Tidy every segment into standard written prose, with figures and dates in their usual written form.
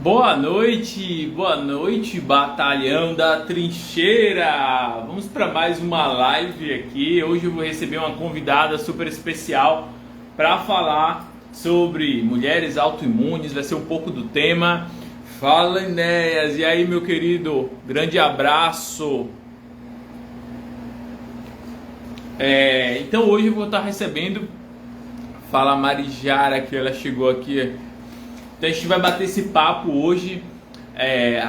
Boa noite, batalhão da trincheira. Vamos para mais uma live aqui. Hoje eu vou receber uma convidada super especial para falar sobre mulheres autoimunes. Vai ser um pouco do tema. Fala, Enéas. E aí, meu querido? Grande abraço. Então hoje eu vou estar recebendo. Fala, Marijara, que ela chegou aqui. Então a gente vai bater esse papo hoje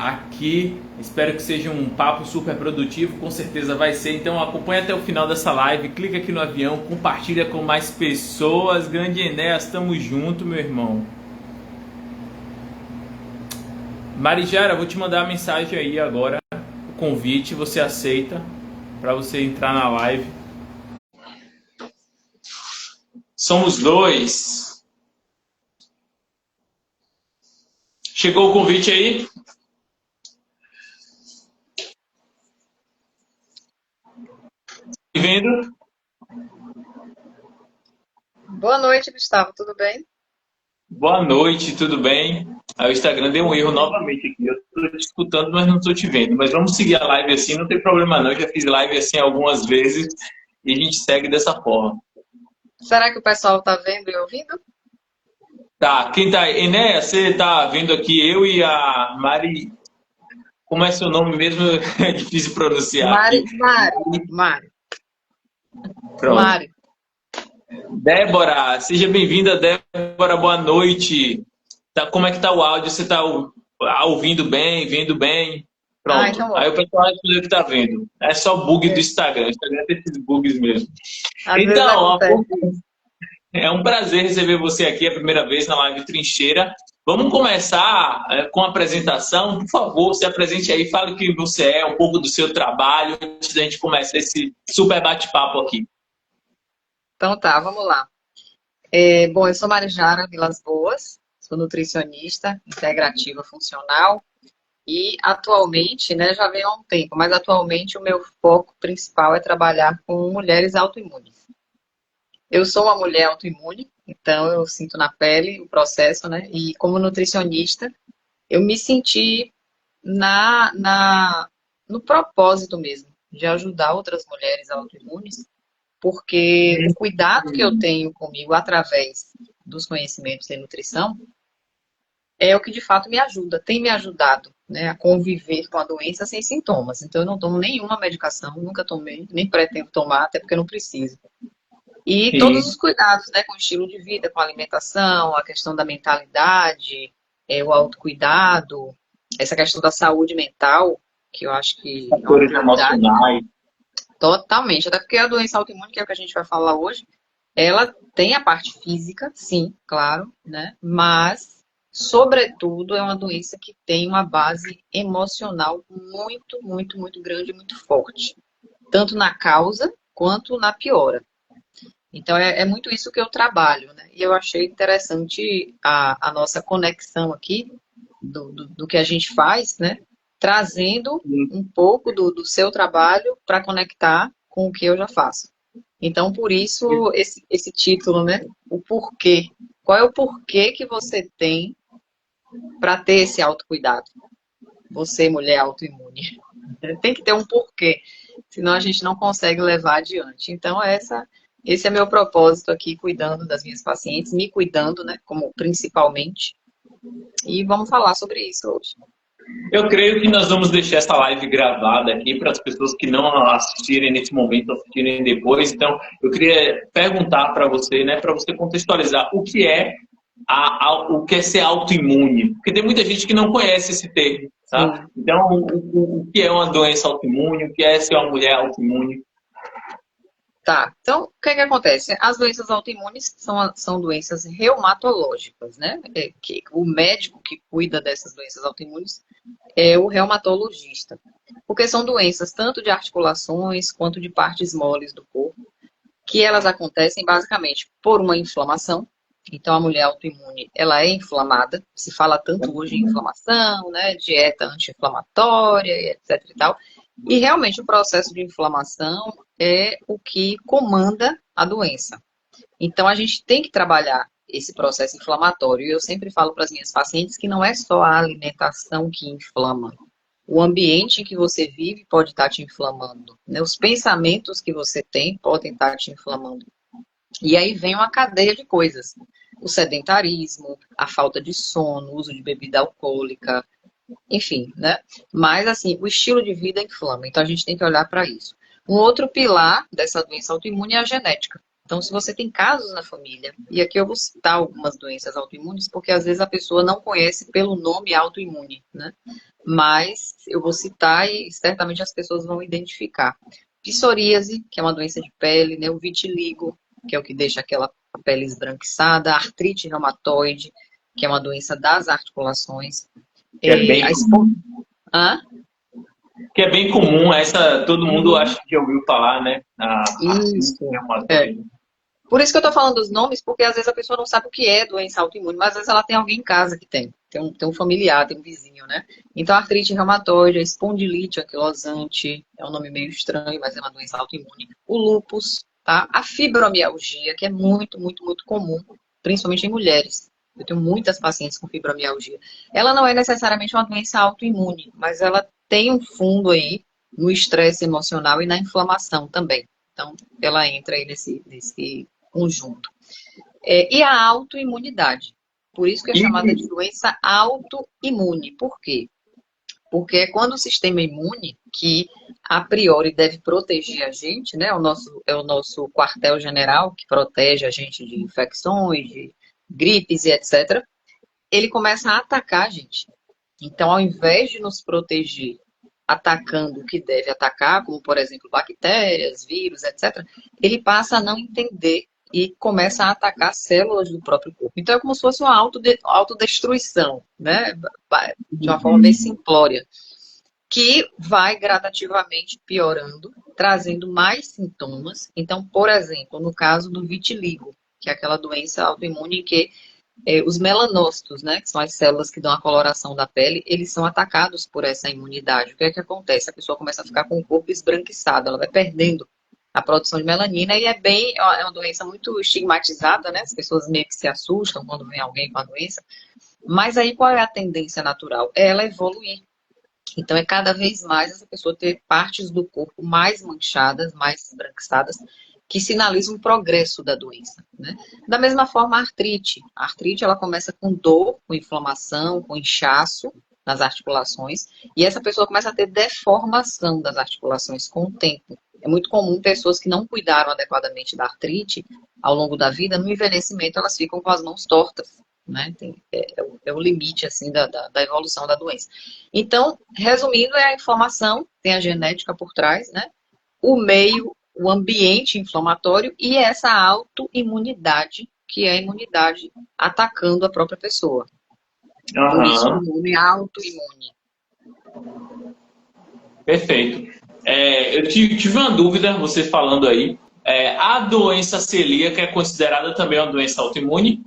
aqui. Espero que seja um papo super produtivo, com certeza vai ser. Então acompanha até o final dessa live, clica aqui no avião, compartilha com mais pessoas. Grande Enéas, tamo junto, meu irmão. Marijara, vou te mandar a mensagem aí agora, o convite, você aceita para você entrar na live. Somos dois. Chegou o convite aí? Vendo? Boa noite, Gustavo. Tudo bem? Boa noite, tudo bem? O Instagram deu um erro novamente aqui. Eu estou te escutando, mas não estou te vendo. Mas vamos seguir a live assim, não tem problema não. Eu já fiz live assim algumas vezes e a gente segue dessa forma. Será que o pessoal está vendo e ouvindo? Tá, quem tá aí? Enéas, você tá vendo aqui eu e a Mari. Como é seu nome mesmo? É difícil pronunciar aqui. Mari. Pronto. Mari. Débora, seja bem-vinda, Débora. Boa noite. Tá, como é que tá o áudio? Você tá ouvindo bem, vendo bem? Pronto. Então Aí o ótimo. pessoal respondeu que tá vendo. É só bug do Instagram. O Instagram tem esses bugs mesmo. Às vezes Então, acontece isso. é um prazer receber você aqui a primeira vez na Live Trincheira. Vamos começar com a apresentação. Por favor, se apresente aí, fale o que você é, um pouco do seu trabalho, antes da gente começar esse super bate-papo aqui. Então tá, vamos lá. Bom, eu sou Marijara Vilas Boas, sou nutricionista integrativa funcional e atualmente, né, já venho há um tempo, mas atualmente o meu foco principal é trabalhar com mulheres autoimunes. Eu sou uma mulher autoimune, então eu sinto na pele o processo, né? E como nutricionista, eu me senti no propósito mesmo, de ajudar outras mulheres autoimunes, porque o cuidado que eu tenho comigo através dos conhecimentos em nutrição é o que de fato me ajuda, tem me ajudado, né, a conviver com a doença sem sintomas. Então eu não tomo nenhuma medicação, nunca tomei, nem pretendo tomar, até porque eu não preciso. E todos E, os cuidados, né, com o estilo de vida, com a alimentação, a questão da mentalidade, o autocuidado, essa questão da saúde mental, que eu acho que é uma fatores prioridade, né? emocionais. Totalmente. Até porque a doença autoimune, que é o que a gente vai falar hoje, ela tem a parte física, sim, claro, né? Mas, sobretudo, é uma doença que tem uma base emocional muito, muito, muito grande e muito forte. Tanto na causa quanto na piora. Então, é muito isso que eu trabalho, né? E eu achei interessante a nossa conexão aqui, do que a gente faz, né? Trazendo um pouco do seu trabalho para conectar com o que eu já faço. Então, por isso, esse título, né? O porquê. Qual é o porquê que você tem para ter esse autocuidado? Você, mulher autoimune. Tem que ter um porquê, senão a gente não consegue levar adiante. Então, esse é meu propósito aqui, cuidando das minhas pacientes, me cuidando, né, como principalmente. E vamos falar sobre isso hoje. Eu creio que nós vamos deixar essa live gravada aqui para as pessoas que não assistirem nesse momento, assistirem depois. Então, eu queria perguntar para você, né, para você contextualizar o que é o que é ser autoimune, porque tem muita gente que não conhece esse termo, tá? Sim. Então, o que é uma doença autoimune, o que é ser uma mulher autoimune? Tá, então o que é que acontece? As doenças autoimunes são doenças reumatológicas, né? Que o médico que cuida dessas doenças autoimunes é o reumatologista. Porque são doenças tanto de articulações quanto de partes moles do corpo, que elas acontecem basicamente por uma inflamação. Então a mulher autoimune, ela é inflamada, se fala tanto hoje em inflamação, né? Dieta anti-inflamatória, etc e tal. E realmente o processo de inflamação é o que comanda a doença. Então a gente tem que trabalhar esse processo inflamatório. E eu sempre falo para as minhas pacientes que não é só a alimentação que inflama. O ambiente em que você vive pode estar te inflamando, né? Os pensamentos que você tem podem estar te inflamando. E aí vem uma cadeia de coisas. O sedentarismo, a falta de sono, o uso de bebida alcoólica, enfim, né? Mas, assim, o estilo de vida inflama. Então, a gente tem que olhar para isso. Um outro pilar dessa doença autoimune é a genética. Então, se você tem casos na família, e aqui eu vou citar algumas doenças autoimunes, porque às vezes a pessoa não conhece pelo nome autoimune, né? Mas eu vou citar e certamente as pessoas vão identificar. Psoríase, que é uma doença de pele, né? O vitiligo, que é o que deixa aquela pele esbranquiçada, a artrite reumatoide, que é uma doença das articulações. Que é bem, Hã? que é bem comum, essa todo mundo acha que ouviu falar, né? Isso. Por isso que eu tô falando dos nomes, porque às vezes a pessoa não sabe o que é doença autoimune, mas às vezes ela tem alguém em casa que tem. Tem um familiar, tem um vizinho, né? Então, a artrite reumatoide, a espondilite anquilosante, é um nome meio estranho, mas é uma doença autoimune. O lúpus, tá? A fibromialgia, que é muito, muito, muito comum, principalmente em mulheres. Eu tenho muitas pacientes com fibromialgia. Ela não é necessariamente uma doença autoimune, mas ela tem um fundo aí no estresse emocional e na inflamação também. Então, ela entra aí nesse conjunto. E a autoimunidade. Por isso que é chamada de doença autoimune. Por quê? Porque é quando o sistema imune, que a priori deve proteger a gente, né? É o nosso quartel-general, que protege a gente de infecções, de gripes e etc., ele começa a atacar a gente. Então, ao invés de nos proteger atacando o que deve atacar, como, por exemplo, bactérias, vírus, etc., ele passa a não entender e começa a atacar células do próprio corpo. Então, é como se fosse uma autodestruição, né? De uma forma bem simplória, que vai gradativamente piorando, trazendo mais sintomas. Então, por exemplo, no caso do vitiligo, que é aquela doença autoimune que os melanócitos, né, que são as células que dão a coloração da pele, eles são atacados por essa imunidade. O que é que acontece? A pessoa começa a ficar com o corpo esbranquiçado, ela vai perdendo a produção de melanina e é uma doença muito estigmatizada, né? As pessoas meio que se assustam quando vem alguém com a doença. Mas aí qual é a tendência natural? É ela evoluir. Então é cada vez mais essa pessoa ter partes do corpo mais manchadas, mais esbranquiçadas, que sinaliza um progresso da doença, né? Da mesma forma, a artrite. A artrite, ela começa com dor, com inflamação, com inchaço nas articulações, e essa pessoa começa a ter deformação das articulações com o tempo. É muito comum pessoas que não cuidaram adequadamente da artrite ao longo da vida, no envelhecimento elas ficam com as mãos tortas, né? É o limite, assim, da evolução da doença. Então, resumindo, é a inflamação, tem a genética por trás, né? O meio, o ambiente inflamatório e essa autoimunidade, que é a imunidade atacando a própria pessoa. Por isso o nome é autoimune. Perfeito. Eu tive uma dúvida, você falando aí. A doença celíaca é considerada também uma doença autoimune?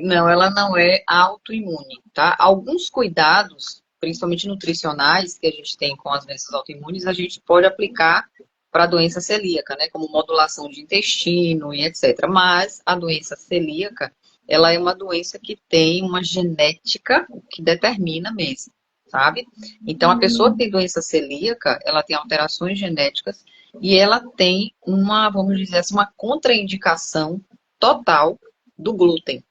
Não, ela não é autoimune, tá? Alguns cuidados, principalmente nutricionais, que a gente tem com as doenças autoimunes, a gente pode aplicar para a doença celíaca, né? Como modulação de intestino e etc. Mas a doença celíaca, ela é uma doença que tem uma genética que determina mesmo, sabe? Então, a pessoa que tem doença celíaca, ela tem alterações genéticas e ela tem vamos dizer assim, uma contraindicação total do glúten.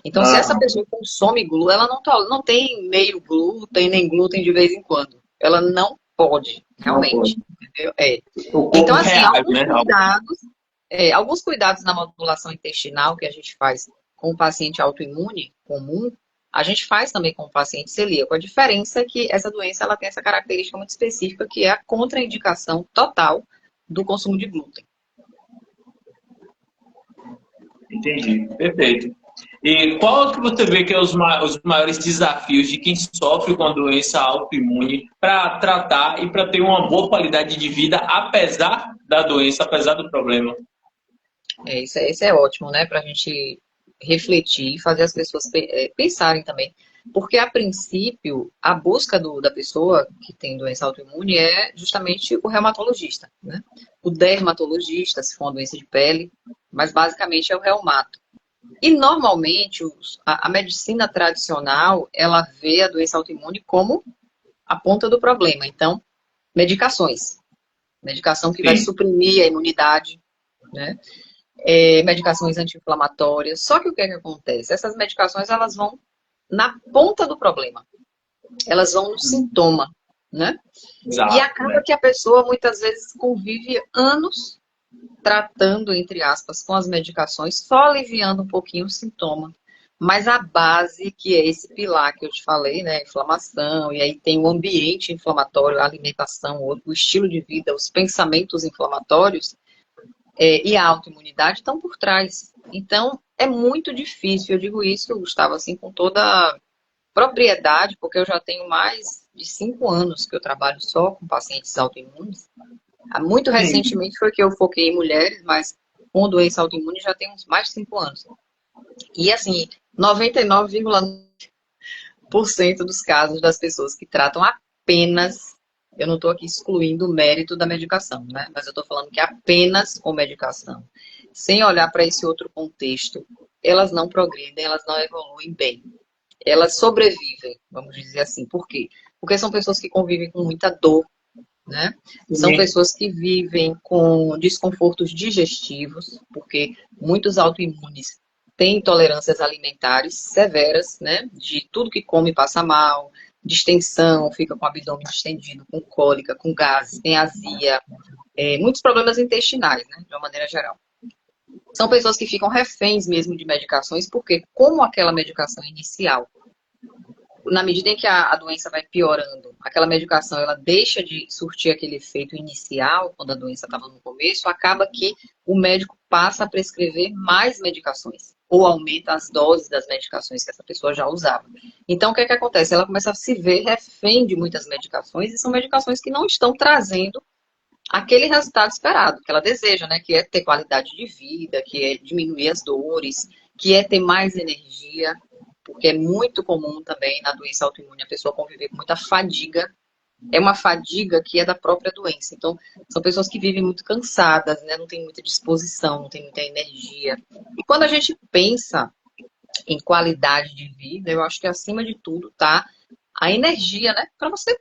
Então, se essa pessoa consome glúten, ela não tem meio glúten, nem glúten de vez em quando. Ela não pode, realmente. Entendeu? Então, assim, alguns cuidados na modulação intestinal que a gente faz com o paciente autoimune comum, a gente faz também com o paciente celíaco. A diferença é que essa doença ela tem essa característica muito específica, que é a contraindicação total do consumo de glúten. Entendi, perfeito. E qual que você vê que é os maiores desafios de quem sofre com a doença autoimune para tratar e para ter uma boa qualidade de vida, apesar da doença, apesar do problema? Isso é ótimo, né? Para a gente refletir e fazer as pessoas pensarem também. Porque, a princípio, a busca da pessoa que tem doença autoimune é justamente o reumatologista, né? O dermatologista, se for uma doença de pele, mas basicamente é o reumato. E normalmente a medicina tradicional, ela vê a doença autoimune como a ponta do problema. Então, medicações. Medicação que vai Sim. suprimir a imunidade, né? Medicações anti-inflamatórias. Só que o que é que acontece? Essas medicações, elas vão na ponta do problema. Elas vão no sintoma, né? E Exato, acaba né? que a pessoa, muitas vezes, convive anos tratando, entre aspas, com as medicações, só aliviando um pouquinho o sintoma. Mas a base, que é esse pilar que eu te falei, né? Inflamação, e aí tem o ambiente inflamatório, a alimentação, o estilo de vida, os pensamentos inflamatórios, e a autoimunidade estão por trás. Então, é muito difícil, eu digo isso, Gustavo, assim, com toda propriedade, porque eu já tenho mais de 5 anos que eu trabalho só com pacientes autoimunes. Muito Sim. recentemente foi que eu foquei em mulheres, mas com doença autoimune já tem uns mais de 5 anos. E assim, 99,9% dos casos das pessoas que tratam apenas, eu não estou aqui excluindo o mérito da medicação, né? Mas eu estou falando que apenas com medicação, sem olhar para esse outro contexto, elas não progridem, elas não evoluem bem. Elas sobrevivem, vamos dizer assim. Por quê? Porque são pessoas que convivem com muita dor, né? São Sim. pessoas que vivem com desconfortos digestivos, porque muitos autoimunes têm intolerâncias alimentares severas, né? De tudo que come passa mal, distensão, fica com o abdômen distendido, com cólica, com gases, tem azia, muitos problemas intestinais, né? De uma maneira geral. São pessoas que ficam reféns mesmo de medicações, porque como aquela medicação inicial, na medida em que a doença vai piorando, aquela medicação ela deixa de surtir aquele efeito inicial, quando a doença estava no começo, acaba que o médico passa a prescrever mais medicações, ou aumenta as doses das medicações que essa pessoa já usava. Então, o que é que acontece? Ela começa a se ver refém de muitas medicações, e são medicações que não estão trazendo aquele resultado esperado, que ela deseja, né? Que é ter qualidade de vida, que é diminuir as dores, que é ter mais energia, porque é muito comum também na doença autoimune a pessoa conviver com muita fadiga. É uma fadiga que é da própria doença. Então, são pessoas que vivem muito cansadas, né? Não tem muita disposição, não tem muita energia. E quando a gente pensa em qualidade de vida, eu acho que acima de tudo tá a energia, né? Para você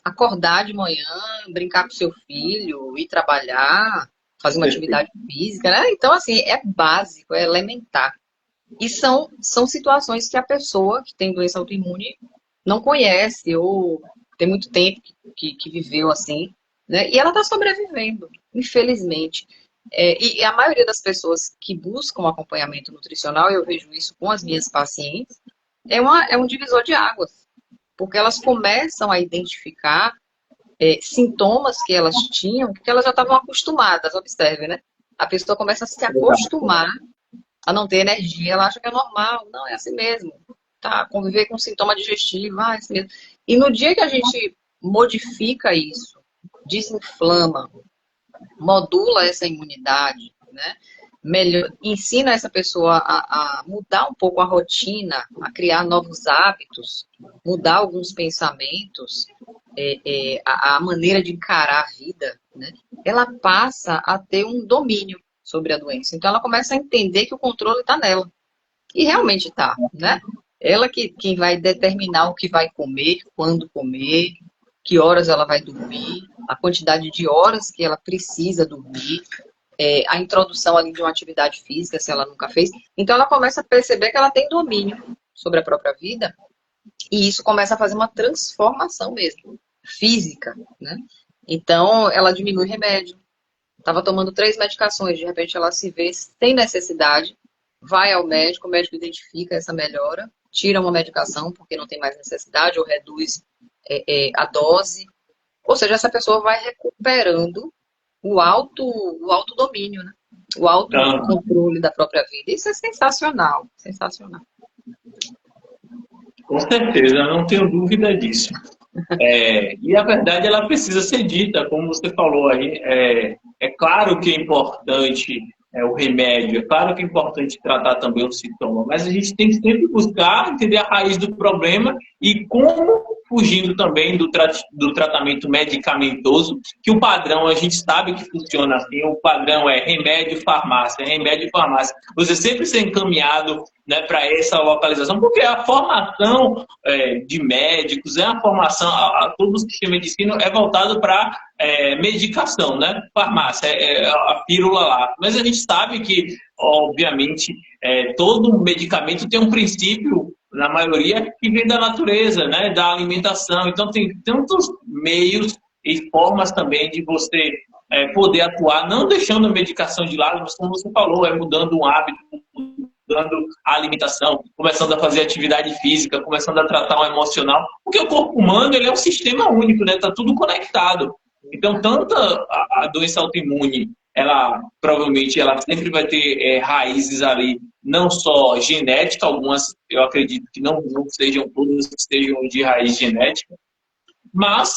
acordar de manhã, brincar com seu filho, ir trabalhar, fazer uma Perfeito. atividade física, né? Então, assim, é básico, é elementar. E são situações que a pessoa que tem doença autoimune não conhece ou tem muito tempo que viveu assim, né? E ela está sobrevivendo, infelizmente. E a maioria das pessoas que buscam acompanhamento nutricional, eu vejo isso com as minhas pacientes, é um divisor de águas, porque elas começam a identificar sintomas que elas tinham, que elas já estavam acostumadas, observe, né? A pessoa começa a se acostumar a não ter energia, ela acha que é normal, não, é assim mesmo, tá? Conviver com sintoma digestivo, é assim mesmo. E no dia que a gente modifica isso, desinflama, modula essa imunidade, né? Melhor, ensina essa pessoa a mudar um pouco a rotina, a criar novos hábitos, mudar alguns pensamentos, a maneira de encarar a vida, né? Ela passa a ter um domínio sobre a doença. Então ela começa a entender que o controle está nela. E realmente está, né? Ela quem vai determinar o que vai comer, quando comer, que horas ela vai dormir, a quantidade de horas que ela precisa dormir, a introdução ali de uma atividade física, se ela nunca fez. Então ela começa a perceber que ela tem domínio sobre a própria vida e isso começa a fazer uma transformação mesmo, física, né? Então ela diminui remédio. Estava tomando 3 medicações, de repente ela se vê sem necessidade, vai ao médico, o médico identifica essa melhora, tira uma medicação porque não tem mais necessidade ou reduz a dose. Ou seja, essa pessoa vai recuperando o autodomínio, né? O Então, autocontrole da própria vida. Isso é sensacional, sensacional. com certeza, não tenho dúvida disso. E a verdade ela precisa ser dita, como você falou aí. É claro que é importante o remédio. É claro que é importante tratar também o sintoma, mas a gente tem que sempre buscar entender a raiz do problema e como, fugindo também do tratamento medicamentoso, que o padrão a gente sabe que funciona assim, o padrão é remédio, farmácia, remédio, farmácia. Você sempre ser encaminhado, né, para essa localização, porque a formação de médicos, a formação, todo o sistema de ensino é voltado para medicação, né? Farmácia, a pílula lá. Mas a gente sabe que, obviamente, todo medicamento tem um princípio, na maioria, que vem da natureza, né? Da alimentação. Então, tem tantos meios e formas também de você poder atuar, não deixando a medicação de lado, mas como você falou, mudando um hábito, mudando a alimentação, começando a fazer atividade física, começando a tratar o emocional, porque o corpo humano ele é um sistema único, né? Tá tudo conectado. Então, tanto a doença autoimune, ela provavelmente ela sempre vai ter raízes ali, não só genética, algumas eu acredito que não sejam todas que sejam de raiz genética, mas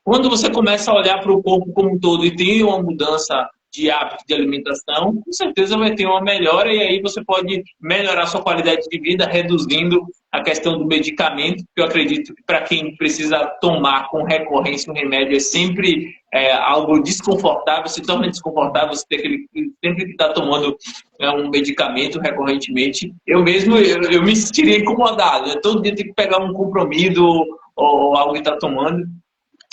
quando você começa a olhar para o corpo como um todo e tem uma mudança de hábito de alimentação, com certeza vai ter uma melhora e aí você pode melhorar a sua qualidade de vida, reduzindo a questão do medicamento, que eu acredito que para quem precisa tomar com recorrência um remédio é sempre algo desconfortável, se torna desconfortável você ter sempre que estar tomando um medicamento recorrentemente. Eu mesmo, eu me sentiria incomodado, né? Todo dia tem que pegar um comprimido ou algo que está tomando.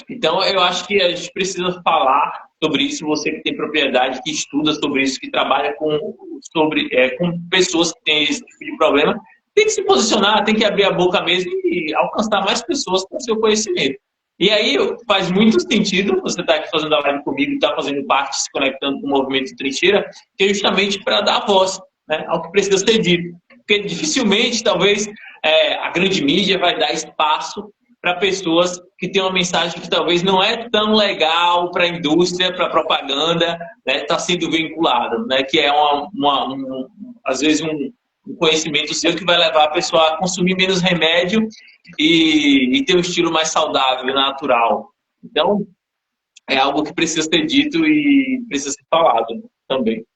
Então, eu acho que a gente precisa falar sobre isso. Você que tem propriedade, que estuda sobre isso, que trabalha com pessoas que têm esse tipo de problema, tem que se posicionar, tem que abrir a boca mesmo e alcançar mais pessoas com o seu conhecimento. E aí faz muito sentido você estar aqui fazendo a live comigo, estar fazendo parte, se conectando com o movimento Trincheira, que é justamente para dar voz, né, ao que precisa ser dito. Porque dificilmente, talvez, a grande mídia vai dar espaço para pessoas que têm uma mensagem que talvez não é tão legal para a indústria, para a propaganda, né, tá sendo vinculado, né, que é às vezes um conhecimento seu que vai levar a pessoa a consumir menos remédio e ter um estilo mais saudável, natural. Então, é algo que precisa ser dito e precisa ser falado também.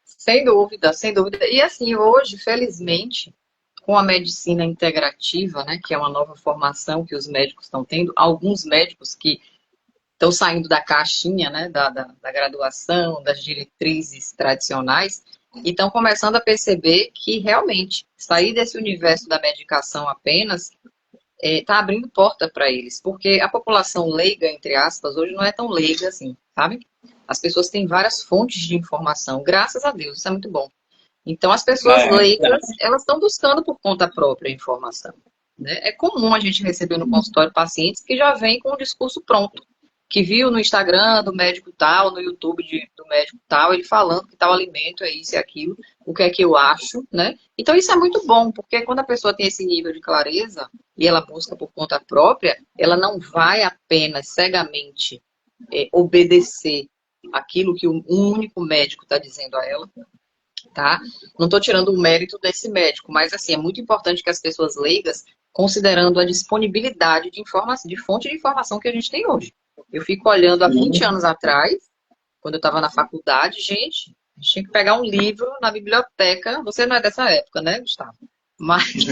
Sem dúvida, sem dúvida. E assim, hoje, felizmente, com a medicina integrativa, né, que é uma nova formação que os médicos estão tendo, alguns médicos que estão saindo da caixinha, né, da graduação, das diretrizes tradicionais, e estão começando a perceber que realmente sair desse universo da medicação apenas está abrindo porta para eles, porque a população leiga, entre aspas, hoje não é tão leiga assim, sabe? As pessoas têm várias fontes de informação, graças a Deus, isso é muito bom. Então, as pessoas leigas, elas estão buscando por conta própria a informação, né? É comum a gente receber no consultório pacientes que já vêm com o discurso pronto, que viu no Instagram do médico tal, no YouTube do médico tal, ele falando que tal alimento é isso e aquilo, o que é que eu acho, né? Então, isso é muito bom, porque quando a pessoa tem esse nível de clareza e ela busca por conta própria, ela não vai apenas cegamente obedecer aquilo que um único médico está dizendo a ela, tá? Não estou tirando o mérito desse médico, mas assim, é muito importante que as pessoas leigas, considerando a disponibilidade de informação, de fonte de informação que a gente tem hoje. Eu fico olhando há 20 anos atrás, quando eu estava na faculdade, gente, a gente tinha que pegar um livro na biblioteca. Você não é dessa época, né, Gustavo? Mas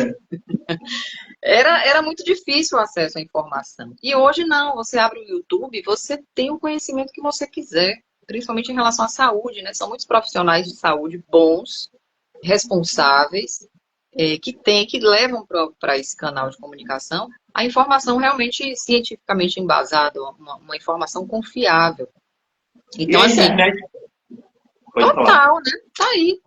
era muito difícil o acesso à informação. E hoje não, você abre o YouTube, você tem o conhecimento que você quiser, principalmente em relação à saúde, né? São muitos profissionais de saúde bons, responsáveis, que levam para esse canal de comunicação a informação realmente cientificamente embasada, uma informação confiável. Então, assim, total, né? Tá aí,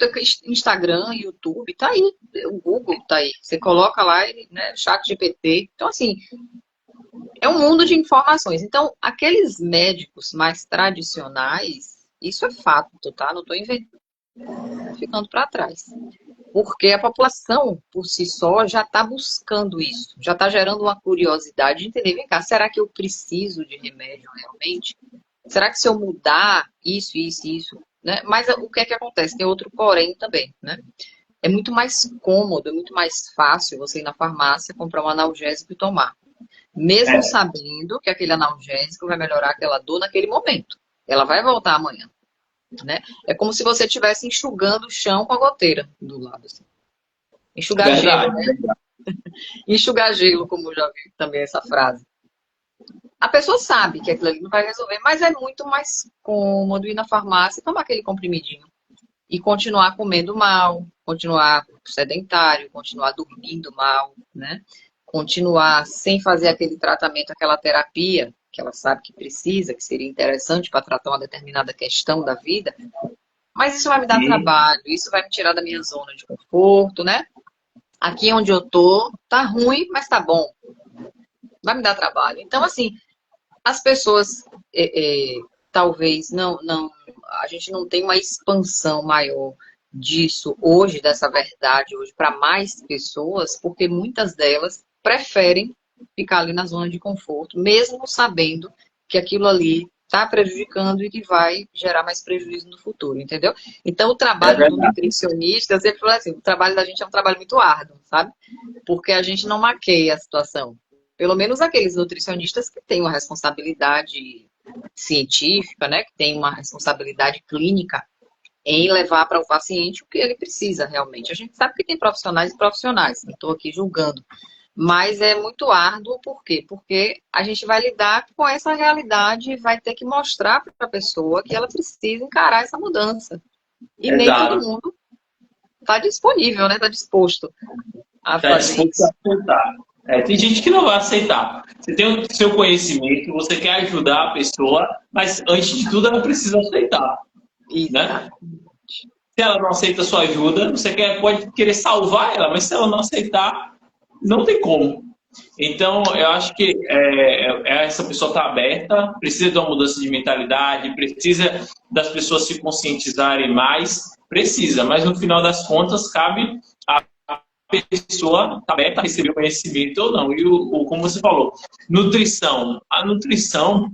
Instagram, YouTube, tá aí, o Google tá aí. Você coloca lá, né, chat GPT. Então, assim, é um mundo de informações. Então, aqueles médicos mais tradicionais, isso é fato, tá? Não estou inventando, ficando para trás. Porque a população, por si só, já está buscando isso. Já está gerando uma curiosidade de entender, vem cá, será que eu preciso de remédio realmente? Será que se eu mudar isso, né? Mas o que é que acontece? Tem outro porém também, né? É muito mais cômodo, é muito mais fácil você ir na farmácia, comprar um analgésico e tomar. Mesmo sabendo que aquele analgésico vai melhorar aquela dor naquele momento. Ela vai voltar amanhã. né? É como se você estivesse enxugando o chão com a goteira do lado, assim. Enxugar gelo, Verdade. né? Enxugar gelo, como eu já vi também essa frase. A pessoa sabe que aquilo ali não vai resolver, mas é muito mais cômodo ir na farmácia e tomar aquele comprimidinho. E continuar comendo mal, continuar sedentário, continuar dormindo mal, né? Continuar sem fazer aquele tratamento, aquela terapia que ela sabe que precisa, que seria interessante para tratar uma determinada questão da vida. Mas isso vai me dar E, trabalho, isso vai me tirar da minha zona de conforto, né? Aqui onde eu tô, tá ruim, mas tá bom. Vai me dar trabalho. Então, assim, as pessoas talvez a gente não tem uma expansão maior disso hoje, dessa verdade hoje, para mais pessoas, porque muitas delas preferem ficar ali na zona de conforto, mesmo sabendo que aquilo ali está prejudicando e que vai gerar mais prejuízo no futuro, entendeu? Então, o é trabalho do verdade. nutricionista, eu sempre falo assim, o trabalho da gente é um trabalho muito árduo, sabe? Porque a gente não maqueia a situação. Pelo menos aqueles nutricionistas que têm uma responsabilidade científica, né, que têm uma responsabilidade clínica em levar para o paciente o que ele precisa realmente. A gente sabe que tem profissionais e profissionais, não estou aqui julgando, mas é muito árduo, por quê? Porque a gente vai lidar com essa realidade e vai ter que mostrar para a pessoa que ela precisa encarar essa mudança. E nem todo Exato. mundo está disponível, né, está disposto a Está fazer disposto a isso. aceitar. Tem gente que não vai aceitar. Você tem o seu conhecimento, você quer ajudar a pessoa, mas antes de tudo ela precisa aceitar, né? Exato. Se ela não aceita a sua ajuda, pode querer salvar ela, mas se ela não aceitar, não tem como. Então, eu acho que essa pessoa está aberta, precisa de uma mudança de mentalidade, precisa das pessoas se conscientizarem mais, precisa, mas no final das contas, cabe a pessoa estar aberta a receber o conhecimento ou não. E, como você falou, nutrição. A nutrição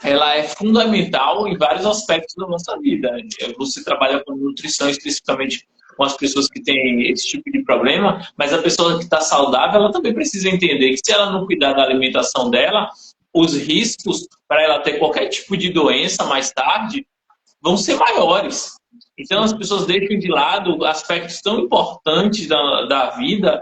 ela é fundamental em vários aspectos da nossa vida. Você trabalha com nutrição especificamente com as pessoas que têm esse tipo de problema, mas a pessoa que está saudável, ela também precisa entender que se ela não cuidar da alimentação dela, os riscos para ela ter qualquer tipo de doença mais tarde vão ser maiores. Então as pessoas deixam de lado aspectos tão importantes da vida,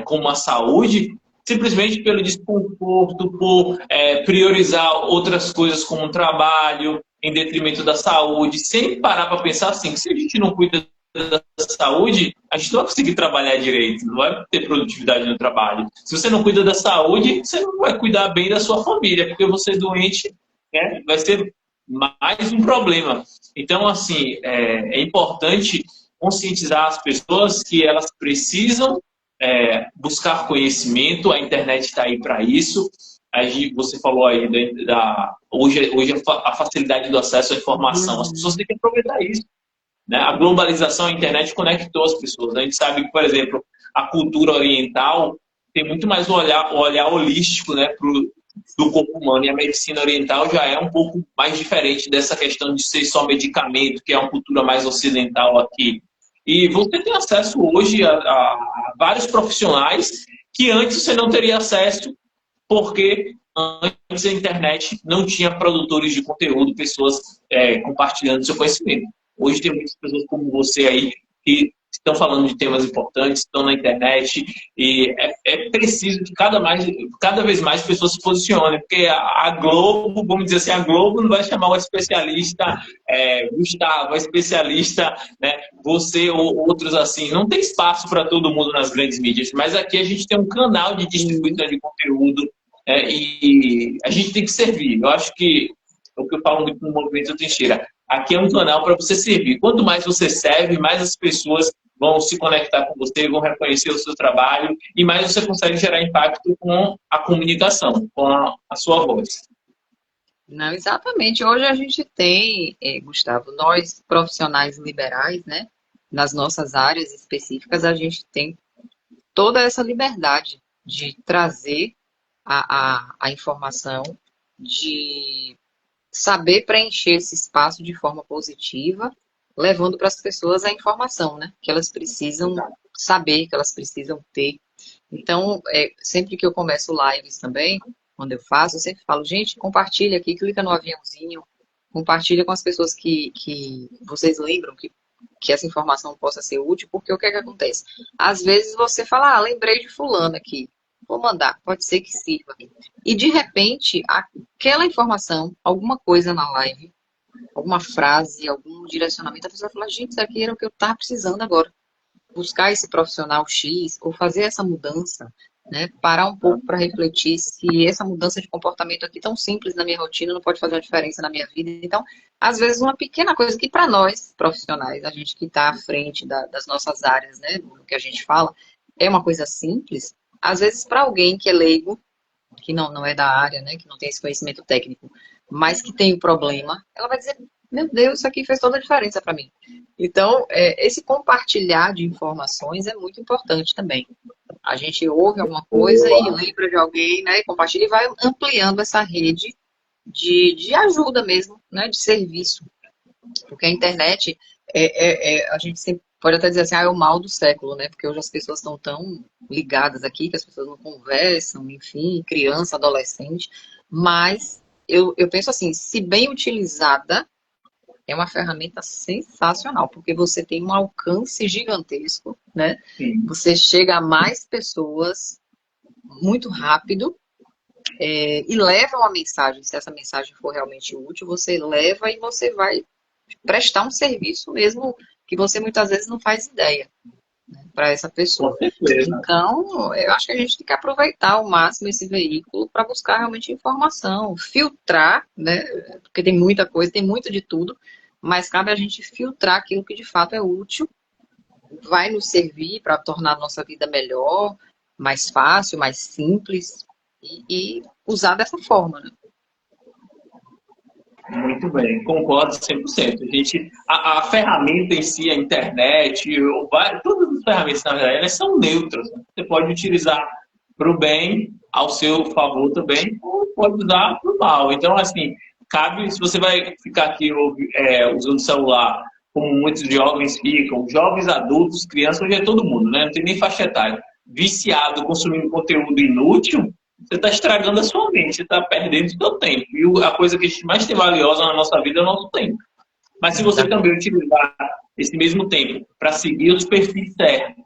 como a saúde, simplesmente pelo desconforto, por priorizar outras coisas como o trabalho, em detrimento da saúde, sem parar para pensar assim, que se a gente não cuida da saúde, a gente não vai conseguir trabalhar direito, não vai ter produtividade no trabalho. Se você não cuida da saúde, você não vai cuidar bem da sua família, porque você doente, né, vai ser mais um problema. Então, assim, é importante conscientizar as pessoas que elas precisam buscar conhecimento, a internet está aí para isso. Aí você falou aí hoje a facilidade do acesso à informação. As pessoas têm que aproveitar isso, né? A globalização, a internet conectou as pessoas. A gente sabe que, por exemplo, a cultura oriental tem muito mais o olhar holístico, né, do corpo humano. E a medicina oriental já é um pouco mais diferente dessa questão de ser só medicamento, que é uma cultura mais ocidental aqui. E você tem acesso hoje a vários profissionais que antes você não teria acesso, porque antes a internet não tinha produtores de conteúdo, pessoas compartilhando seu conhecimento. Hoje tem muitas pessoas como você aí que estão falando de temas importantes, estão na internet, e é preciso que cada vez mais pessoas se posicionem, porque a Globo, vamos dizer assim, a Globo não vai chamar o especialista Gustavo, o especialista, né, você ou outros assim. Não tem espaço para todo mundo nas grandes mídias, mas aqui a gente tem um canal de distribuição de conteúdo e a gente tem que servir. Eu acho que é o que eu falo muito no Movimento Trincheira. Aqui é um canal para você servir. Quanto mais você serve, mais as pessoas vão se conectar com você, vão reconhecer o seu trabalho e mais você consegue gerar impacto com a comunicação, com a sua voz. Não, exatamente. Hoje a gente tem, Gustavo, nós profissionais liberais, né, nas nossas áreas específicas, a gente tem toda essa liberdade de trazer a informação, de saber preencher esse espaço de forma positiva, levando para as pessoas a informação, né, que elas precisam saber, que elas precisam ter. Então, sempre que eu começo lives também, quando eu faço, eu sempre falo, gente, compartilha aqui, clica no aviãozinho, compartilha com as pessoas que vocês lembram que essa informação possa ser útil, porque o que é que acontece? Às vezes você fala, lembrei de fulano aqui, vou mandar, pode ser que sirva. E de repente, aquela informação, alguma coisa na live, alguma frase, algum direcionamento, a pessoa fala, gente, isso aqui era o que eu estava precisando agora. Buscar esse profissional X, ou fazer essa mudança, né? Parar um pouco para refletir se essa mudança de comportamento aqui tão simples na minha rotina não pode fazer uma diferença na minha vida. Então, às vezes, uma pequena coisa que para nós, profissionais, a gente que está à frente das nossas áreas, né, do que a gente fala, é uma coisa simples. Às vezes, para alguém que é leigo, que não é da área, né, que não tem esse conhecimento técnico, mas que tem o problema, ela vai dizer, meu Deus, isso aqui fez toda a diferença para mim. Então, esse compartilhar de informações é muito importante também. A gente ouve alguma coisa e lembra de alguém, né, e compartilha e vai ampliando essa rede de ajuda mesmo, né, de serviço. Porque a internet, a gente sempre pode até dizer assim, é o mal do século, né? Porque hoje as pessoas estão tão ligadas aqui, que as pessoas não conversam, enfim, criança, adolescente. Mas eu penso assim, se bem utilizada, é uma ferramenta sensacional, porque você tem um alcance gigantesco, né? Sim. Você chega a mais pessoas muito rápido e leva uma mensagem. Se essa mensagem for realmente útil, você leva e você vai prestar um serviço mesmo que você muitas vezes não faz ideia, né, para essa pessoa. Com certeza. Então, eu acho que a gente tem que aproveitar ao máximo esse veículo para buscar realmente informação, filtrar, né, porque tem muita coisa, tem muito de tudo, mas cabe a gente filtrar aquilo que de fato é útil, vai nos servir para tornar a nossa vida melhor, mais fácil, mais simples, e usar dessa forma, né? Muito bem, concordo 100%. A ferramenta em si, a internet, todas as ferramentas, na verdade, elas são neutras. Você pode utilizar para o bem, ao seu favor também, ou pode usar para o mal. Então, assim, cabe, se você vai ficar aqui usando o celular, como muitos jovens ficam, jovens, adultos, crianças, hoje é todo mundo, né? Não tem nem faixa etária. Viciado, consumindo conteúdo inútil, você está estragando a sua mente, você está perdendo o seu tempo. E a coisa que a gente mais tem valiosa na nossa vida é o nosso tempo. Mas se você também utilizar esse mesmo tempo para seguir os perfis certos,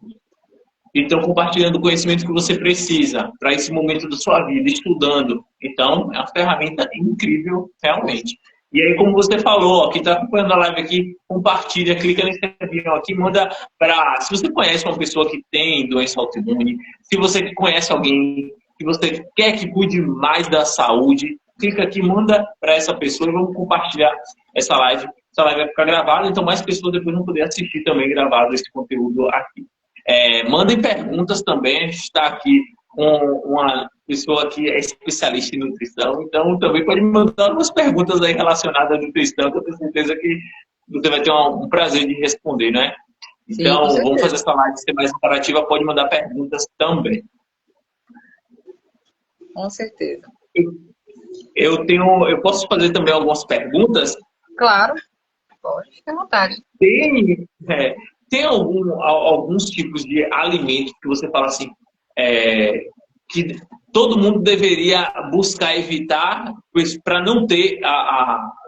então compartilhando o conhecimento que você precisa para esse momento da sua vida, estudando, então é uma ferramenta incrível, realmente. E aí, como você falou, quem está acompanhando a live aqui, compartilha, clica nesse avião aqui, manda para... Se você conhece uma pessoa que tem doença autoimune, se você conhece alguém que você quer que cuide mais da saúde, clica aqui, manda para essa pessoa e vamos compartilhar essa live. Essa live vai ficar gravada, então mais pessoas depois vão poder assistir também gravado esse conteúdo aqui. Mandem perguntas também, a gente está aqui com uma pessoa que é especialista em nutrição, então também pode me mandar algumas perguntas aí relacionadas à nutrição, que eu tenho certeza que você vai ter um prazer de responder, né? Então, Sim, vamos fazer essa live ser mais interativa, pode mandar perguntas também. Com certeza. Eu posso fazer também algumas perguntas? Claro, pode, fica à vontade. Tem alguns tipos de alimentos que você fala assim, que todo mundo deveria buscar evitar para não ter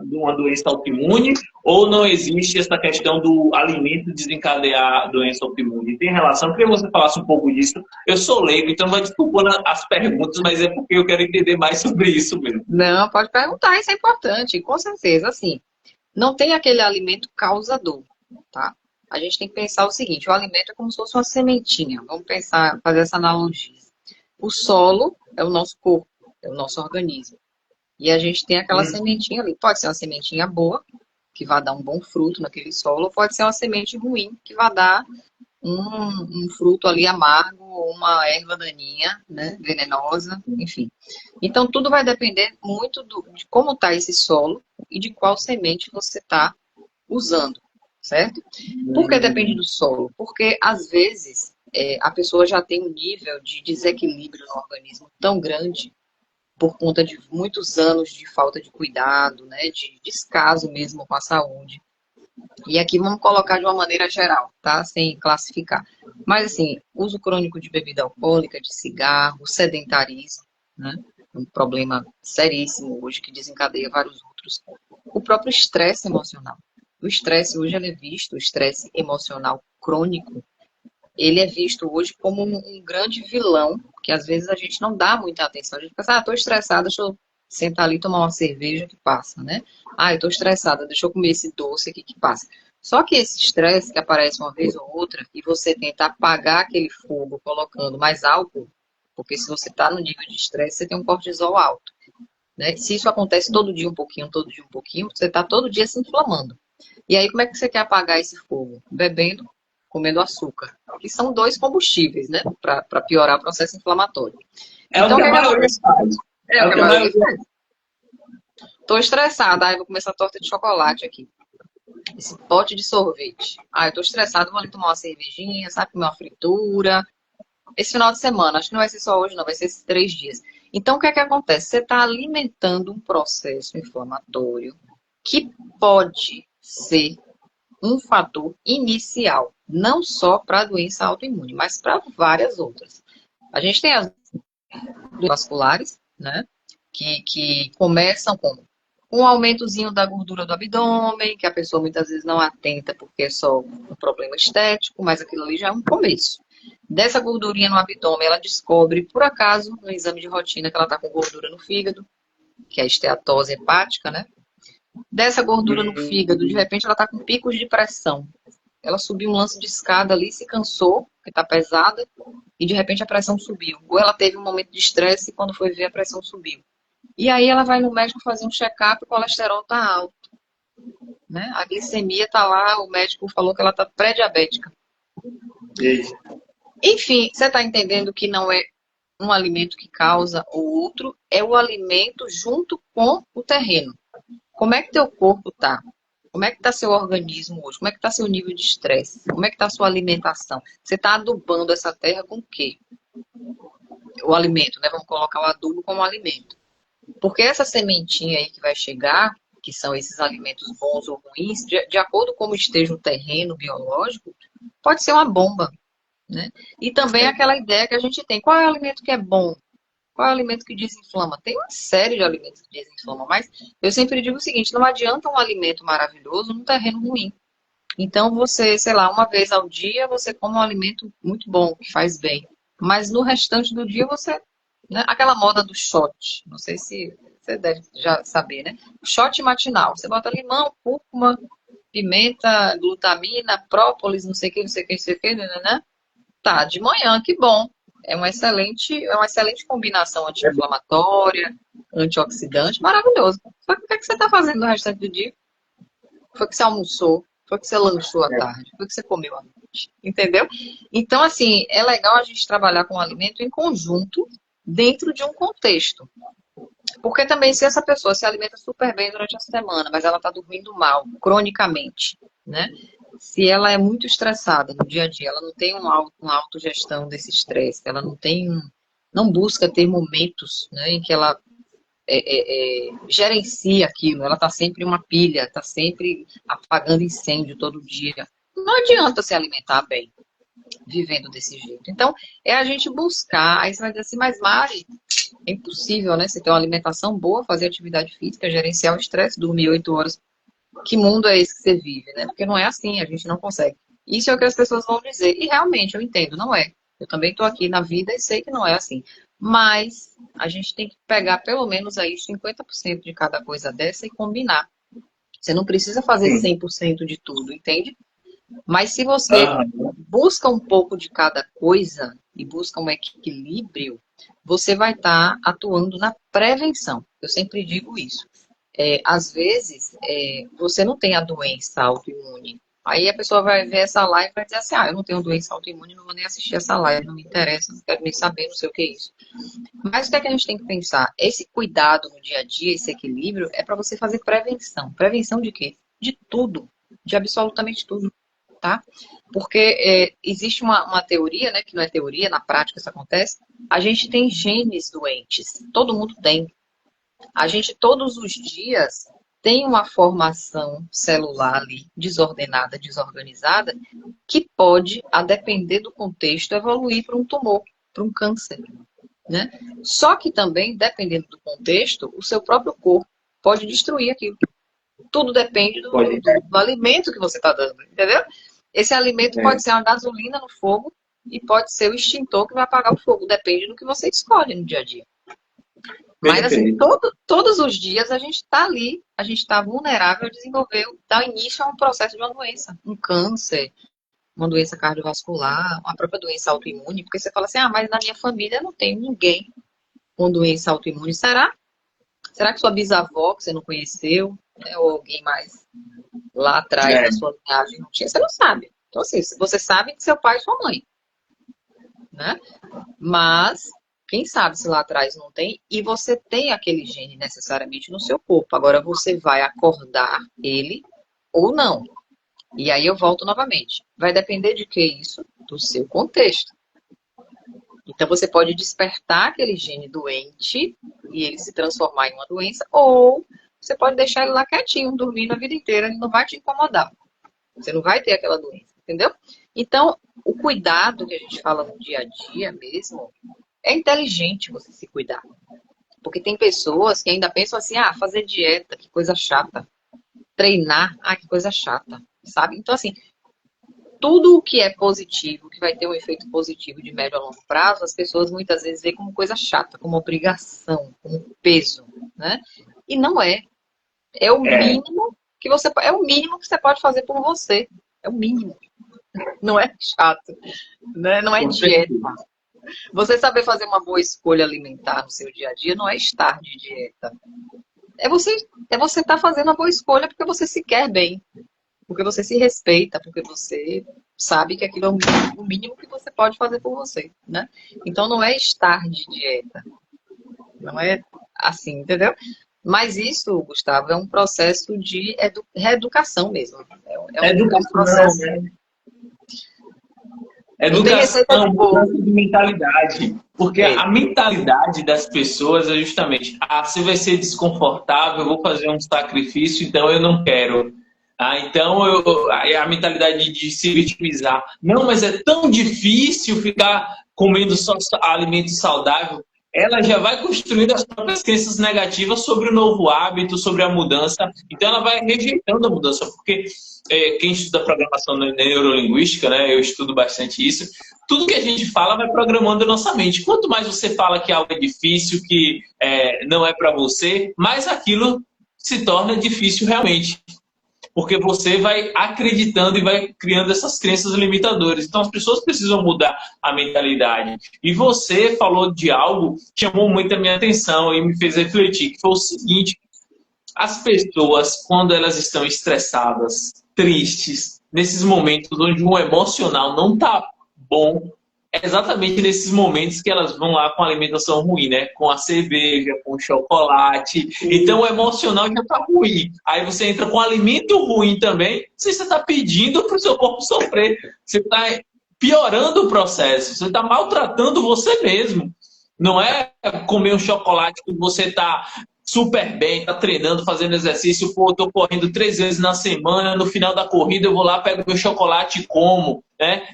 uma doença autoimune, ou não existe essa questão do alimento desencadear doença autoimune? Tem relação? Eu queria que você falasse um pouco disso. Eu sou leigo, então vai desculpando as perguntas, mas é porque eu quero entender mais sobre isso mesmo. Não, pode perguntar, isso é importante, com certeza. Assim, não tem aquele alimento causador, tá? A gente tem que pensar o seguinte, o alimento é como se fosse uma sementinha. Vamos pensar, fazer essa analogia. O solo é o nosso corpo, é o nosso organismo. E a gente tem aquela sementinha ali. Pode ser uma sementinha boa, que vai dar um bom fruto naquele solo, ou pode ser uma semente ruim, que vai dar um fruto ali amargo, uma erva daninha, né, venenosa, enfim. Então, tudo vai depender muito de como está esse solo e de qual semente você está usando, certo? Por que depende do solo? Porque, às vezes, a pessoa já tem um nível de desequilíbrio no organismo tão grande por conta de muitos anos de falta de cuidado, né, de descaso mesmo com a saúde. E aqui vamos colocar de uma maneira geral, tá? Sem classificar. Mas, assim, uso crônico de bebida alcoólica, de cigarro, sedentarismo, né? Um problema seríssimo hoje que desencadeia vários outros. outros. O próprio estresse emocional. O estresse hoje ele é visto, o estresse emocional crônico, ele é visto hoje como um grande vilão, que às vezes a gente não dá muita atenção. A gente pensa, estou estressada, deixa eu sentar ali e tomar uma cerveja que passa, né? Eu estou estressada, deixa eu comer esse doce aqui que passa. Só que esse estresse que aparece uma vez ou outra, e você tenta apagar aquele fogo colocando mais álcool, porque se você está no nível de estresse, você tem um cortisol alto. Né? Se isso acontece todo dia um pouquinho, você está todo dia se inflamando. E aí, como é que você quer apagar esse fogo? Bebendo, comendo açúcar. Que são dois combustíveis, né? Para piorar o processo inflamatório. É o que a maioria faz. É o que a maioria faz. Estou estressada, vou comer essa torta de chocolate aqui. Esse pote de sorvete. Eu estou estressada, vou ali tomar uma cervejinha, sabe? Comer uma fritura. Esse final de semana, acho que não vai ser só hoje, não, vai ser esses 3 dias. Então, o que é que acontece? Você está alimentando um processo inflamatório que pode ser um fator inicial, não só para a doença autoimune, mas para várias outras. A gente tem as doenças vasculares, né, que começam com um aumentozinho da gordura do abdômen, que a pessoa muitas vezes não atenta porque é só um problema estético, mas aquilo ali já é um começo. Dessa gordurinha no abdômen, ela descobre, por acaso, no exame de rotina, que ela está com gordura no fígado, que é a esteatose hepática, né? Dessa gordura no fígado, de repente ela está com picos de pressão. Ela subiu um lance de escada ali, se cansou, porque está pesada, e de repente a pressão subiu. Ou ela teve um momento de estresse e quando foi ver a pressão subiu. E aí ela vai no médico fazer um check-up, o colesterol está alto. Né? A glicemia está lá, o médico falou que ela está pré-diabética. Enfim, você está entendendo que não é um alimento que causa o outro, é o alimento junto com o terreno. Como é que teu corpo está? Como é que está seu organismo hoje? Como é que está seu nível de estresse? Como é que está sua alimentação? Você está adubando essa terra com o quê? O alimento, né? Vamos colocar o adubo como alimento. Porque essa sementinha aí que vai chegar, que são esses alimentos bons ou ruins, de acordo com como esteja o terreno biológico, pode ser uma bomba. Né? E também aquela ideia que a gente tem, qual é o alimento que é bom? Qual é o alimento que desinflama? Tem uma série de alimentos que desinflamam, mas eu sempre digo o seguinte, não adianta um alimento maravilhoso num terreno ruim. Então você, sei lá, uma vez ao dia você come um alimento muito bom, que faz bem. Mas no restante do dia você, né? Aquela moda do shot, não sei se você deve já saber, né? Shot matinal, você bota limão, cúrcuma, pimenta, glutamina, própolis, não sei o que, né? Tá, de manhã, que bom. É uma excelente combinação anti-inflamatória, antioxidante, maravilhoso. Só que o que é que você está fazendo no restante do dia? Foi que você almoçou, foi que você lanchou à tarde, foi que você comeu à noite, entendeu? Então, assim, é legal a gente trabalhar com o alimento em conjunto, dentro de um contexto. Porque também, se essa pessoa se alimenta super bem durante a semana, mas ela está dormindo mal, cronicamente, né? Se ela é muito estressada no dia a dia, ela não tem uma autogestão desse estresse, ela não busca ter momentos, né, em que ela gerencia aquilo, ela está sempre uma pilha, está sempre apagando incêndio todo dia. Não adianta se alimentar bem, vivendo desse jeito. Então, é a gente buscar, aí você vai dizer assim, mas Mari, é impossível, né? Você ter uma alimentação boa, fazer atividade física, gerenciar o estresse, dormir 8 horas. Que mundo é esse que você vive, né? Porque não é assim, a gente não consegue. Isso é o que as pessoas vão dizer. E realmente, eu entendo, não é. Eu também estou aqui na vida e sei que não é assim. Mas a gente tem que pegar pelo menos aí 50% de cada coisa dessa e combinar. Você não precisa fazer 100% de tudo, entende? Mas se você busca um pouco de cada coisa e busca um equilíbrio, você vai estar atuando na prevenção. Eu sempre digo isso. Às vezes, você não tem a doença autoimune. Aí a pessoa vai ver essa live e vai dizer assim, eu não tenho doença autoimune, não vou nem assistir essa live, não me interessa, não quero nem saber, não sei o que é isso. Mas o que é que a gente tem que pensar? Esse cuidado no dia a dia, esse equilíbrio, é para você fazer prevenção. Prevenção de quê? De tudo, de absolutamente tudo, tá? Porque existe uma teoria, né, que não é teoria, na prática isso acontece, a gente tem genes doentes, todo mundo tem. A gente, todos os dias, tem uma formação celular ali, desordenada, desorganizada, que pode, a depender do contexto, evoluir para um tumor, para um câncer. Né? Só que também, dependendo do contexto, o seu próprio corpo pode destruir aquilo. Tudo depende do alimento que você está dando, entendeu? Esse alimento pode ser uma gasolina no fogo e pode ser o extintor que vai apagar o fogo. Depende do que você escolhe no dia a dia. Mas, assim, todos os dias a gente está ali, a gente está vulnerável a desenvolver, dar início a um processo de uma doença, um câncer, uma doença cardiovascular, uma própria doença autoimune, porque você fala assim, mas na minha família não tem ninguém com doença autoimune. Será? Será que sua bisavó, que você não conheceu, né, ou alguém mais lá atrás da sua linhagem não tinha? Você não sabe. Então, assim, você sabe de seu pai e sua mãe, né? Mas quem sabe se lá atrás não tem, e você tem aquele gene necessariamente no seu corpo. Agora você vai acordar ele ou não. E aí eu volto novamente. Vai depender de que isso? Do seu contexto. Então você pode despertar aquele gene doente e ele se transformar em uma doença, ou você pode deixar ele lá quietinho, dormindo a vida inteira, ele não vai te incomodar. Você não vai ter aquela doença, entendeu? Então, o cuidado que a gente fala no dia a dia mesmo, é inteligente você se cuidar. Porque tem pessoas que ainda pensam assim, fazer dieta, que coisa chata. Treinar, que coisa chata, sabe? Então, assim, tudo o que é positivo, que vai ter um efeito positivo de médio a longo prazo, as pessoas muitas vezes veem como coisa chata, como obrigação, como peso, né? E não é. É o mínimo que você pode fazer por você. É o mínimo. Não é chato, né? Não é dieta. Você saber fazer uma boa escolha alimentar no seu dia a dia não é estar de dieta. É você estar fazendo uma boa escolha porque você se quer bem, porque você se respeita, porque você sabe que aquilo é o mínimo que você pode fazer por você, né? Então não é estar de dieta. Não é assim, entendeu? Mas isso, Gustavo, é um processo de reeducação mesmo. Educação, processo. Educação, mudança de mentalidade. Porque a mentalidade das pessoas é justamente, se vai ser desconfortável, eu vou fazer um sacrifício, então eu não quero. Então, a mentalidade de se vitimizar. Não, mas é tão difícil ficar comendo só alimento saudável. Ela já vai construindo as próprias crenças negativas sobre o novo hábito, sobre a mudança. Então, ela vai rejeitando a mudança. Porque quem estuda programação neurolinguística, né, eu estudo bastante isso, tudo que a gente fala vai programando a nossa mente. Quanto mais você fala que algo é difícil, que não é para você, mais aquilo se torna difícil realmente. Porque você vai acreditando e vai criando essas crenças limitadoras. Então, as pessoas precisam mudar a mentalidade. E você falou de algo que chamou muito a minha atenção e me fez refletir, que foi o seguinte: as pessoas, quando elas estão estressadas, tristes, nesses momentos onde o emocional não está bom, é exatamente nesses momentos que elas vão lá com a alimentação ruim, né? Com a cerveja, com o chocolate. Então o emocional já está ruim. Aí você entra com alimento ruim também, você está pedindo para o seu corpo sofrer. Você está piorando o processo, você está maltratando você mesmo. Não é comer um chocolate que você está super bem, está treinando, fazendo exercício, estou correndo 3 vezes na semana, no final da corrida eu vou lá, pego meu chocolate e como, né?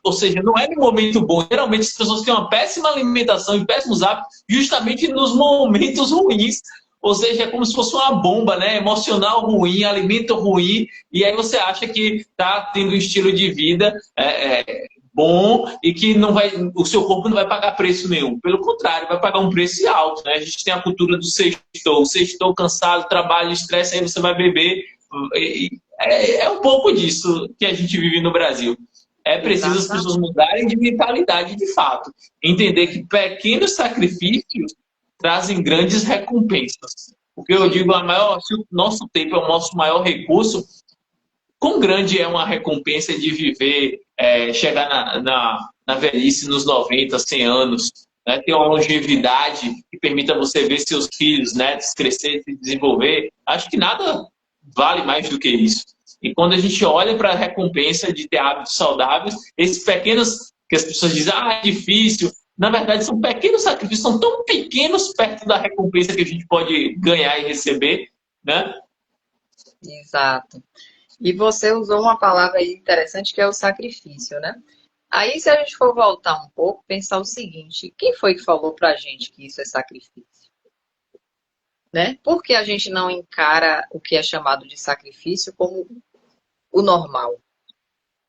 Ou seja, não é no momento bom. Geralmente as pessoas têm uma péssima alimentação e péssimos hábitos justamente nos momentos ruins. Ou seja, é como se fosse uma bomba, né? Emocional ruim, alimento ruim, e aí você acha que está tendo um estilo de vida bom e que o seu corpo não vai pagar preço nenhum. Pelo contrário, vai pagar um preço alto, né? A gente tem a cultura do sextou cansado, trabalho, estresse, aí você vai beber. É um pouco disso que a gente vive no Brasil. É preciso as pessoas mudarem de mentalidade de fato. Entender que pequenos sacrifícios trazem grandes recompensas. Porque eu digo, se o nosso tempo é o nosso maior recurso, quão grande é uma recompensa de viver, chegar na velhice nos 90, 100 anos, né? Ter uma longevidade que permita você ver seus filhos, netos crescer, se desenvolver. Acho que nada vale mais do que isso. E quando a gente olha para a recompensa de ter hábitos saudáveis, esses pequenos, que as pessoas dizem, é difícil, na verdade são pequenos sacrifícios, são tão pequenos perto da recompensa que a gente pode ganhar e receber, né? Exato. E você usou uma palavra aí interessante que é o sacrifício, né? Aí, se a gente for voltar um pouco, pensar o seguinte: quem foi que falou pra gente que isso é sacrifício? né? Por que a gente não encara o que é chamado de sacrifício como o normal?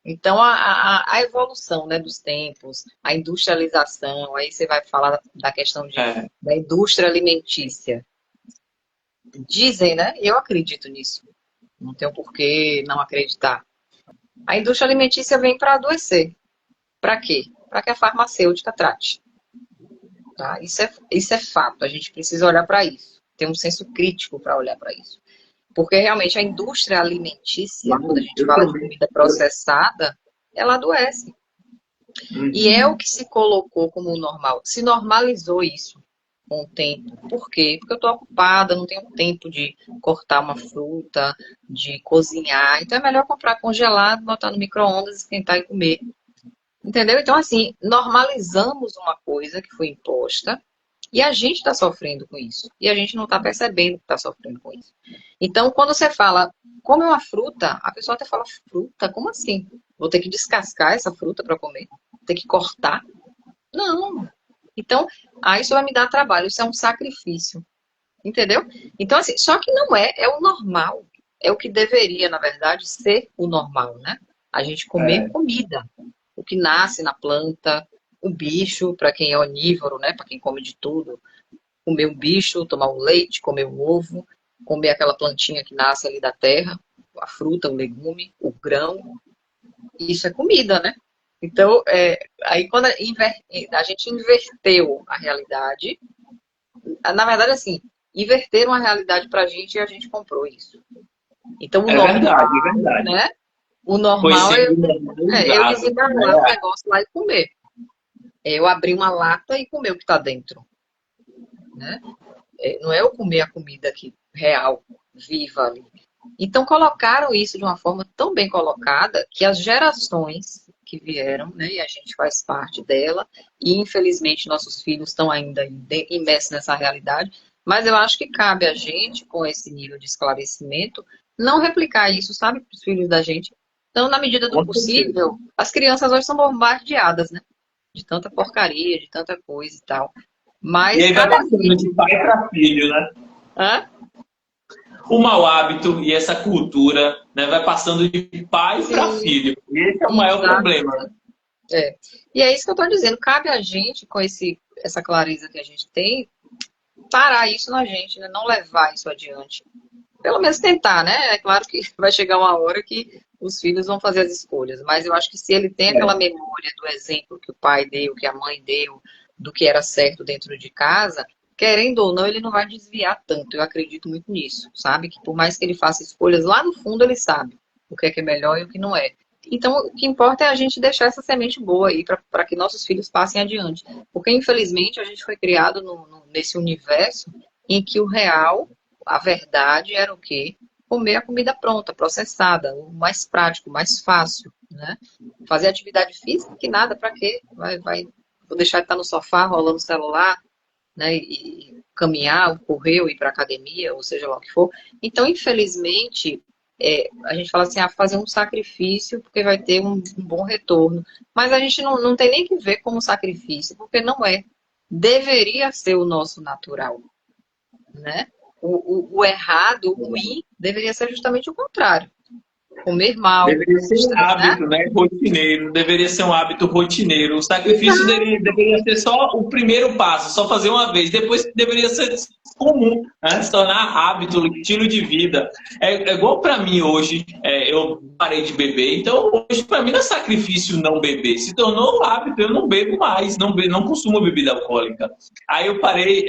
Então, a evolução, né, dos tempos, a industrialização, aí você vai falar da questão É, da indústria alimentícia. Dizem, né? Eu acredito nisso. Não tenho por que não acreditar. A indústria alimentícia vem para adoecer. Para quê? Para que a farmacêutica trate. Tá? Isso é fato. A gente precisa olhar para isso. Ter um senso crítico para olhar para isso. Porque realmente a indústria alimentícia, quando a gente eu fala de também. comida processada, ela adoece. E é o que se colocou como normal. Se normalizou isso com o tempo. Por quê? Porque eu estou ocupada, não tenho tempo de cortar uma fruta, de cozinhar. Então é melhor comprar congelado, botar no micro-ondas, esquentar e comer. Entendeu? Então, assim, normalizamos uma coisa que foi imposta e a gente está sofrendo com isso. E a gente não está percebendo que está sofrendo com isso. Então, quando você fala, come uma fruta, a pessoa até fala, fruta? Como assim? Vou ter que descascar essa fruta para comer? Vou ter que cortar? Não. Então, isso vai me dar trabalho, isso é um sacrifício. Entendeu? Então, assim, só que não é o normal. É o que deveria, na verdade, ser o normal, né? A gente comer É, comida. O que nasce na planta, o bicho, para quem é onívoro, né? Para quem come de tudo. Comer o bicho, tomar o leite, comer o ovo, comer aquela plantinha que nasce ali da terra, a fruta, o legume, o grão. Isso é comida, né? Então, aí quando a gente inverteu a realidade, na verdade, assim, inverteram a realidade pra gente e a gente comprou isso. Então, o é normal, verdade, é verdade. né? O Foi normal é sendo eu normalizado, desembalar o né? negócio lá e comer. É eu abrir uma lata e comer o que está dentro, né? Não é eu comer a comida aqui, real, viva ali. Então, colocaram isso de uma forma tão bem colocada que as gerações que vieram, né, e a gente faz parte dela, e infelizmente nossos filhos estão ainda imersos nessa realidade, mas eu acho que cabe a gente, com esse nível de esclarecimento, não replicar isso, sabe, para os filhos da gente. Então, na medida do Com certeza. possível, as crianças hoje são bombardeadas, né, de tanta porcaria, de tanta coisa e tal. E Mas aí vai cabe a passando gente. de pai para filho, né? Hã? O mau hábito e essa cultura, né, vai passando de pai para Sim, filho. E esse é o maior exato. problema, né? É. E é isso que eu estou dizendo. Cabe a gente, com essa clareza que a gente tem, parar isso na gente, né? Não levar isso adiante. Pelo menos tentar, né? É claro que vai chegar uma hora que os filhos vão fazer as escolhas. Mas eu acho que se ele tem aquela É, memória do exemplo que o pai deu, que a mãe deu, do que era certo dentro de casa, querendo ou não, ele não vai desviar tanto. Eu acredito muito nisso, sabe? Que por mais que ele faça escolhas, lá no fundo ele sabe o que é melhor e o que não é. Então, o que importa é a gente deixar essa semente boa aí para que nossos filhos passem adiante. Porque, infelizmente, a gente foi criado nesse universo em que o real, a verdade era o quê? Comer a comida pronta, processada, o mais prático, o mais fácil, né? Fazer atividade física, que nada, para quê? Vou deixar de estar no sofá, rolando o celular, né? E caminhar, correr, ou ir para academia, ou seja lá o que for. Então, infelizmente, a gente fala assim, fazer um sacrifício porque vai ter um bom retorno. Mas a gente não tem nem que ver como sacrifício, porque não é. Deveria ser o nosso natural, né? O errado, o ruim, deveria ser justamente o contrário. Comer mal, deveria ser um né? hábito, né? Rotineiro. Deveria ser um hábito rotineiro. O sacrifício deveria ser só o primeiro passo, só fazer uma vez. Depois deveria ser comum, né? Se tornar hábito, estilo de vida. É igual para mim hoje. Eu parei de beber, então hoje para mim não é sacrifício não beber. Se tornou um hábito. Eu não bebo mais, não consumo bebida alcoólica. Aí eu parei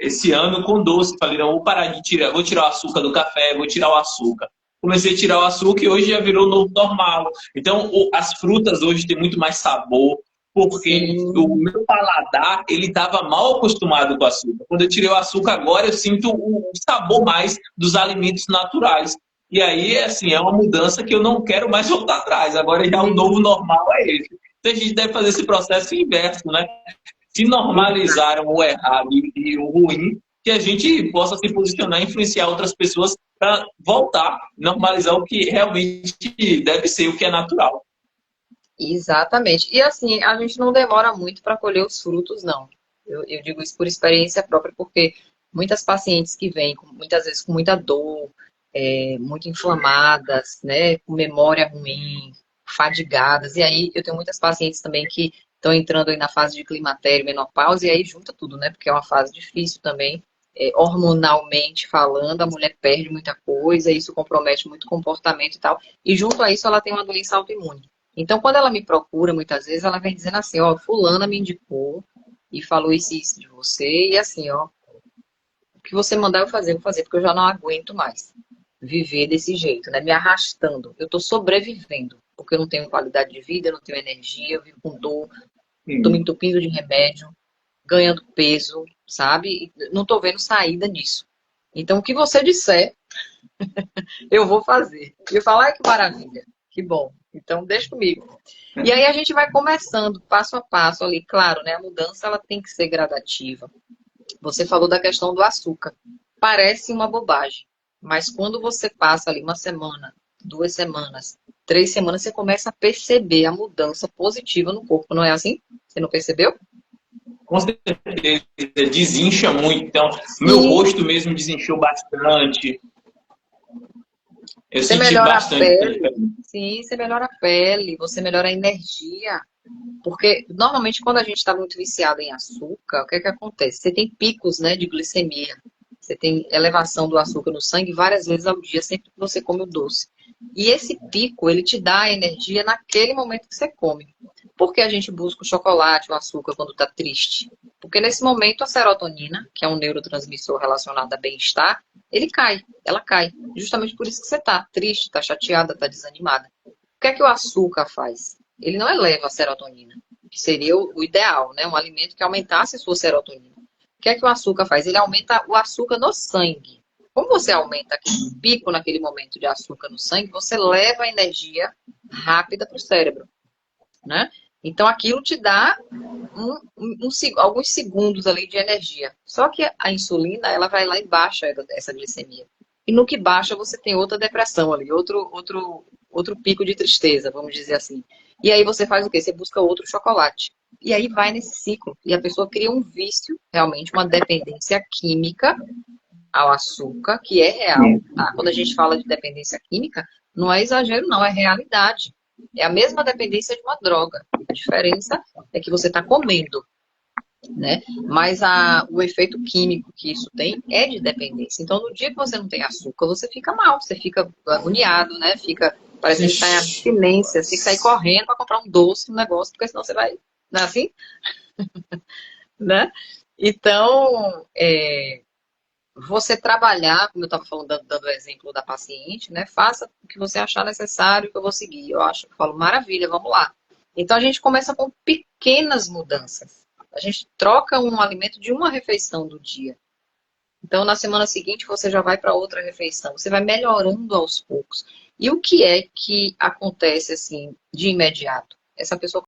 esse ano com doce. Falei, não, vou parar de tirar, vou tirar o açúcar do café, vou tirar o açúcar. Comecei a tirar o açúcar e hoje já virou novo normal. Então, as frutas hoje têm muito mais sabor, porque o Sim, meu paladar, ele estava mal acostumado com o açúcar. Quando eu tirei o açúcar agora, eu sinto o sabor mais dos alimentos naturais. E aí, assim, é uma mudança que eu não quero mais voltar atrás. Agora já o novo sim. normal é esse. Então, a gente deve fazer esse processo inverso, né? Se normalizaram o errado e o ruim, que a gente possa se posicionar e influenciar outras pessoas para voltar, normalizar o que realmente deve ser, o que é natural. Exatamente. E assim, a gente não demora muito para colher os frutos, não. Eu digo isso por experiência própria, porque muitas pacientes que vêm, muitas vezes com muita dor, muito inflamadas, né, com memória ruim, fadigadas. E aí eu tenho muitas pacientes também que estão entrando aí na fase de climatério, menopausa, e aí junta tudo, né, porque é uma fase difícil também, hormonalmente falando, a mulher perde muita coisa, isso compromete muito o comportamento e tal. E junto a isso ela tem uma doença autoimune. Então, quando ela me procura, muitas vezes, ela vem dizendo assim, ó, fulana me indicou e falou isso e isso de você, e assim, ó, o que você mandar eu vou fazer, porque eu já não aguento mais viver desse jeito, né? Me arrastando. Eu tô sobrevivendo, porque eu não tenho qualidade de vida, eu não tenho energia, eu vivo com dor, tô me entupindo de remédio, ganhando peso, sabe? E não tô vendo saída nisso. Então, o que você disser, eu vou fazer. E eu falo, ai, que maravilha, que bom. Então, deixa comigo. E aí a gente vai começando, passo a passo ali. Claro, né? A mudança, ela tem que ser gradativa. Você falou da questão do açúcar. Parece uma bobagem, mas quando você passa ali uma semana, 2 semanas, 3 semanas, você começa a perceber a mudança positiva no corpo, não é assim? Você não percebeu? Com certeza, desincha muito. Então, meu rosto mesmo desinchou bastante. Eu Você senti melhora a bastante. pele. Sim, você melhora a pele, você melhora a energia. Porque normalmente quando a gente está muito viciado em açúcar, o que é que acontece? Você tem picos, né, de glicemia. Você tem elevação do açúcar no sangue várias vezes ao dia, sempre que você come o doce. E esse pico, ele te dá energia naquele momento que você come. Por que a gente busca o chocolate, o açúcar quando está triste? Porque nesse momento a serotonina, que é um neurotransmissor relacionado a bem-estar, ela cai. Justamente por isso que você está triste, está chateada, está desanimada. O que é que o açúcar faz? Ele não eleva a serotonina, que seria o ideal, né? Um alimento que aumentasse a sua serotonina. O que é que o açúcar faz? Ele aumenta o açúcar no sangue. Como você aumenta aquele pico naquele momento de açúcar no sangue, você leva a energia rápida para o cérebro, né? Então aquilo te dá alguns segundos ali de energia. Só que a insulina, ela vai lá e baixa essa glicemia. E no que baixa, você tem outra depressão ali, outro pico de tristeza, vamos dizer assim. E aí você faz o quê? Você busca outro chocolate. E aí vai nesse ciclo. E a pessoa cria um vício, realmente, uma dependência química ao açúcar, que é real. Tá? Quando a gente fala de dependência química, não é exagero, não, é realidade. É a mesma dependência de uma droga. A diferença é que você está comendo, né? Mas o efeito químico que isso tem é de dependência. Então, no dia que você não tem açúcar, você fica mal, você fica agoniado, né? Parece que está em abstinência, você tem que sair correndo para comprar um doce, um negócio, porque senão você vai, não é assim? Né? Então, você trabalhar, como eu estava falando, dando o exemplo da paciente, né? Faça o que você achar necessário que eu vou seguir. Eu falo, maravilha, vamos lá. Então, a gente começa com pequenas mudanças. A gente troca um alimento de uma refeição do dia. Então, na semana seguinte, você já vai para outra refeição. Você vai melhorando aos poucos. E o que é que acontece, assim, de imediato? Essa pessoa